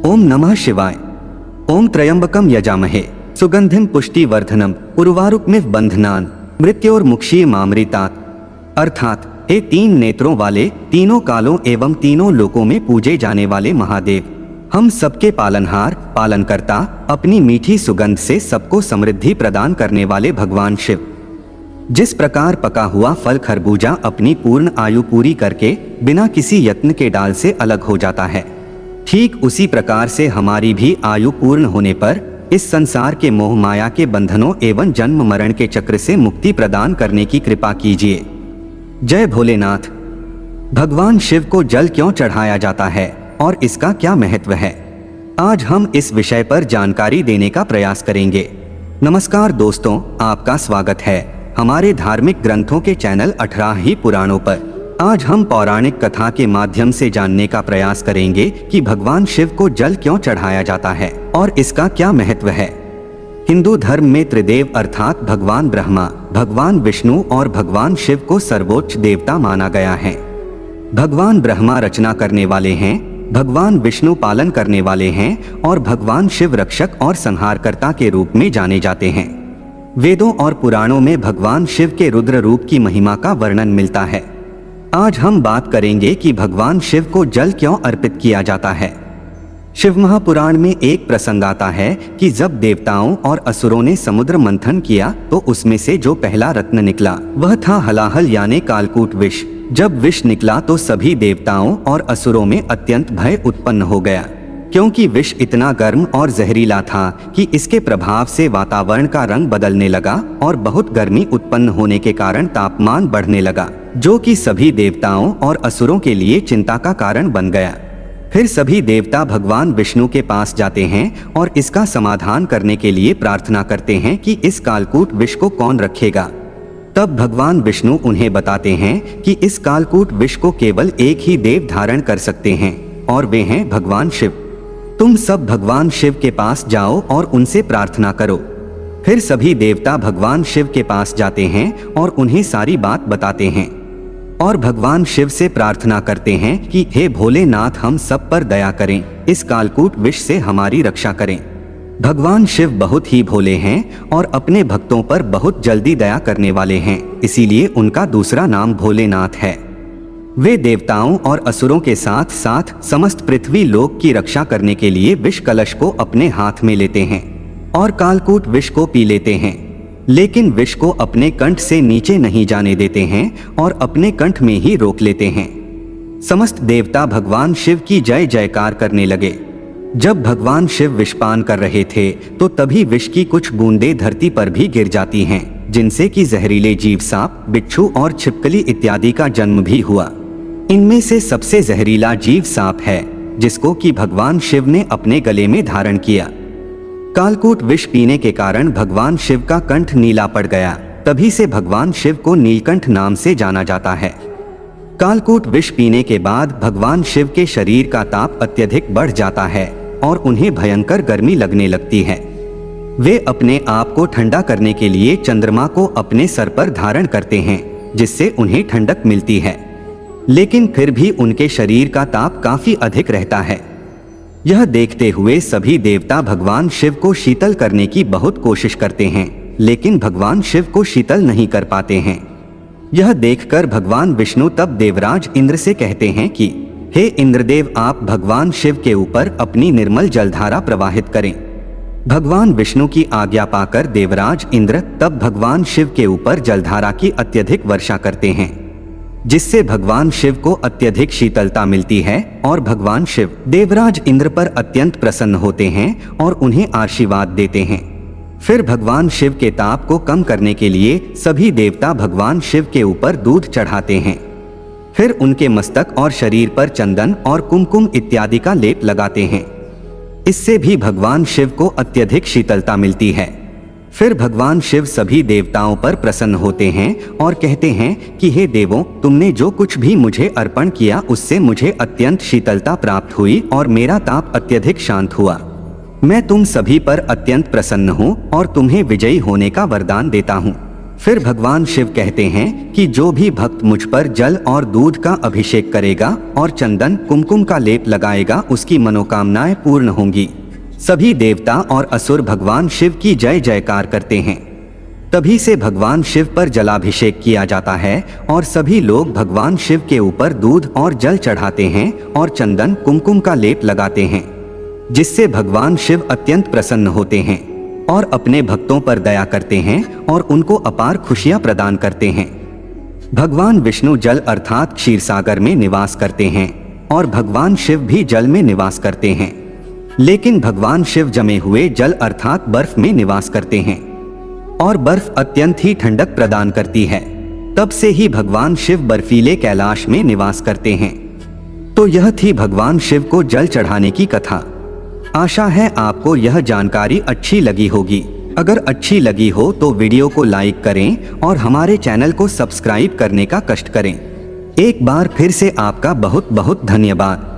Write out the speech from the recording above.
ओम नमः शिवाय। ओम त्र्यंबकम यजामहे सुगंधिम पुष्टिवर्धनम उर्वारुकमिव बंधनान मृत्योर्मुक्षीय मामृतात्। अर्थात हे तीन नेत्रों वाले, तीनों कालों एवं तीनों लोकों में पूजे जाने वाले महादेव, हम सबके पालनहार, पालनकर्ता, अपनी मीठी सुगंध से सबको समृद्धि प्रदान करने वाले भगवान शिव। जिस प्रकार पका हुआ फल खरबूजा अपनी पूर्ण आयु पूरी करके बिना किसी यत्न के डाल से अलग हो जाता है, ठीक उसी प्रकार से हमारी भी आयु पूर्ण होने पर इस संसार के मोह माया के बंधनों एवं जन्म मरण के चक्र से मुक्ति प्रदान करने की कृपा कीजिए। जय भोलेनाथ। भगवान शिव को जल क्यों चढ़ाया जाता है और इसका क्या महत्व है, आज हम इस विषय पर जानकारी देने का प्रयास करेंगे। नमस्कार दोस्तों, आपका स्वागत है हमारे धार्मिक ग्रंथों के चैनल 18 ही पुराणों पर। आज हम पौराणिक कथा के माध्यम से जानने का प्रयास करेंगे कि भगवान शिव को जल क्यों चढ़ाया जाता है और इसका क्या महत्व है। हिंदू धर्म में त्रिदेव अर्थात भगवान ब्रह्मा, भगवान विष्णु और भगवान शिव को सर्वोच्च देवता माना गया है। भगवान ब्रह्मा रचना करने वाले हैं, भगवान विष्णु पालन करने वाले हैं और भगवान शिव रक्षक और संहारकर्ता के रूप में जाने जाते हैं। वेदों और पुराणों में भगवान शिव के रुद्र रूप की महिमा का वर्णन मिलता है। आज हम बात करेंगे कि भगवान शिव को जल क्यों अर्पित किया जाता है। शिव महापुराण में एक प्रसंग आता है कि जब देवताओं और असुरों ने समुद्र मंथन किया तो उसमें से जो पहला रत्न निकला वह था हलाहल यानी कालकूट विष। जब विष निकला तो सभी देवताओं और असुरों में अत्यंत भय उत्पन्न हो गया, क्योंकि विष इतना गर्म और जहरीला था कि इसके प्रभाव से वातावरण का रंग बदलने लगा और बहुत गर्मी उत्पन्न होने के कारण तापमान बढ़ने लगा, जो कि सभी देवताओं और असुरों के लिए चिंता का कारण बन गया। फिर सभी देवता भगवान विष्णु के पास जाते हैं और इसका समाधान करने के लिए प्रार्थना करते हैं कि इस कालकूट विष को कौन रखेगा। तब भगवान विष्णु उन्हें बताते हैं कि इस कालकूट विष को केवल एक ही देव धारण कर सकते हैं और वे हैं भगवान शिव। तुम सब भगवान शिव के पास जाओ और उनसे प्रार्थना करो। फिर सभी देवता भगवान शिव के पास जाते हैं और उन्हें सारी बात बताते हैं और भगवान शिव से प्रार्थना करते हैं कि हे भोलेनाथ, हम सब पर दया करें, इस कालकूट विष से हमारी रक्षा करें। भगवान शिव बहुत ही भोले हैं और अपने भक्तों पर बहुत जल्दी दया करने वाले हैं, इसीलिए उनका दूसरा नाम भोलेनाथ है। वे देवताओं और असुरों के साथ साथ समस्त पृथ्वी लोक की रक्षा करने के लिए विष कलश को अपने हाथ में लेते हैं और कालकूट विष को पी लेते हैं, लेकिन विष को अपने कंठ से नीचे नहीं जाने देते हैं और अपने कंठ में ही रोक लेते हैं। समस्त देवता भगवान शिव की जय जयकार करने लगे। जब भगवान शिव विषपान कर रहे थे तो तभी विष की कुछ बूंदें धरती पर भी गिर जाती हैं, जिनसे कि जहरीले जीव सांप, बिच्छू और छिपकली इत्यादि का जन्म भी हुआ। इनमें से सबसे जहरीला जीव सांप है, जिसको कि भगवान शिव ने अपने गले में धारण किया। कालकूट विष पीने के कारण भगवान शिव का कंठ नीला पड़ गया, तभी से भगवान शिव को नीलकंठ नाम से जाना जाता है। कालकूट विष पीने के बाद भगवान शिव के शरीर का ताप अत्यधिक बढ़ जाता है और उन्हें भयंकर गर्मी लगने लगती है। वे अपने आप को ठंडा करने के लिए चंद्रमा को अपने सर पर धारण करते हैं, जिससे उन्हें ठंडक मिलती है, लेकिन फिर भी उनके शरीर का ताप काफी अधिक रहता है। यह देखते हुए सभी देवता भगवान शिव को शीतल करने की बहुत कोशिश करते हैं, लेकिन भगवान शिव को शीतल नहीं कर पाते हैं। यह देखकर भगवान विष्णु तब देवराज इंद्र से कहते हैं कि हे इंद्रदेव, आप भगवान शिव के ऊपर अपनी निर्मल जलधारा प्रवाहित करें। भगवान विष्णु की आज्ञा पाकर देवराज इंद्र तब भगवान शिव के ऊपर जलधारा की अत्यधिक वर्षा करते हैं, जिससे भगवान शिव को अत्यधिक शीतलता मिलती है और भगवान शिव देवराज इंद्र पर अत्यंत प्रसन्न होते हैं और उन्हें आशीर्वाद देते हैं। फिर भगवान शिव के ताप को कम करने के लिए सभी देवता भगवान शिव के ऊपर दूध चढ़ाते हैं। फिर उनके मस्तक और शरीर पर चंदन और कुमकुम इत्यादि का लेप लगाते हैं। इससे भी भगवान शिव को अत्यधिक शीतलता मिलती है। फिर भगवान शिव सभी देवताओं पर प्रसन्न होते हैं और कहते हैं कि हे देवों, तुमने जो कुछ भी मुझे अर्पण किया उससे मुझे अत्यंत शीतलता प्राप्त हुई और मेरा ताप अत्यधिक शांत हुआ। मैं तुम सभी पर अत्यंत प्रसन्न हूँ और तुम्हें विजयी होने का वरदान देता हूँ। फिर भगवान शिव कहते हैं कि जो भी भक्त मुझ पर जल और दूध का अभिषेक करेगा और चंदन कुमकुम का लेप लगाएगा उसकी मनोकामनाएं पूर्ण होंगी। सभी देवता और असुर भगवान शिव की जय जयकार करते हैं। तभी से भगवान शिव पर जलाभिषेक किया जाता है और सभी लोग भगवान शिव के ऊपर दूध और जल चढ़ाते हैं और चंदन कुमकुम का लेप लगाते हैं, जिससे भगवान शिव अत्यंत प्रसन्न होते हैं और अपने भक्तों पर दया करते हैं और उनको अपार खुशियां प्रदान करते हैं। भगवान विष्णु जल अर्थात क्षीर सागर में निवास करते हैं और भगवान शिव भी जल में निवास करते हैं, लेकिन भगवान शिव जमे हुए जल अर्थात बर्फ में निवास करते हैं और बर्फ अत्यंत ही ठंडक प्रदान करती है। तब से ही भगवान शिव बर्फीले कैलाश में निवास करते हैं। तो यह थी भगवान शिव को जल चढ़ाने की कथा। आशा है आपको यह जानकारी अच्छी लगी होगी। अगर अच्छी लगी हो तो वीडियो को लाइक करें और हमारे चैनल को सब्सक्राइब करने का कष्ट करें। एक बार फिर से आपका बहुत बहुत धन्यवाद।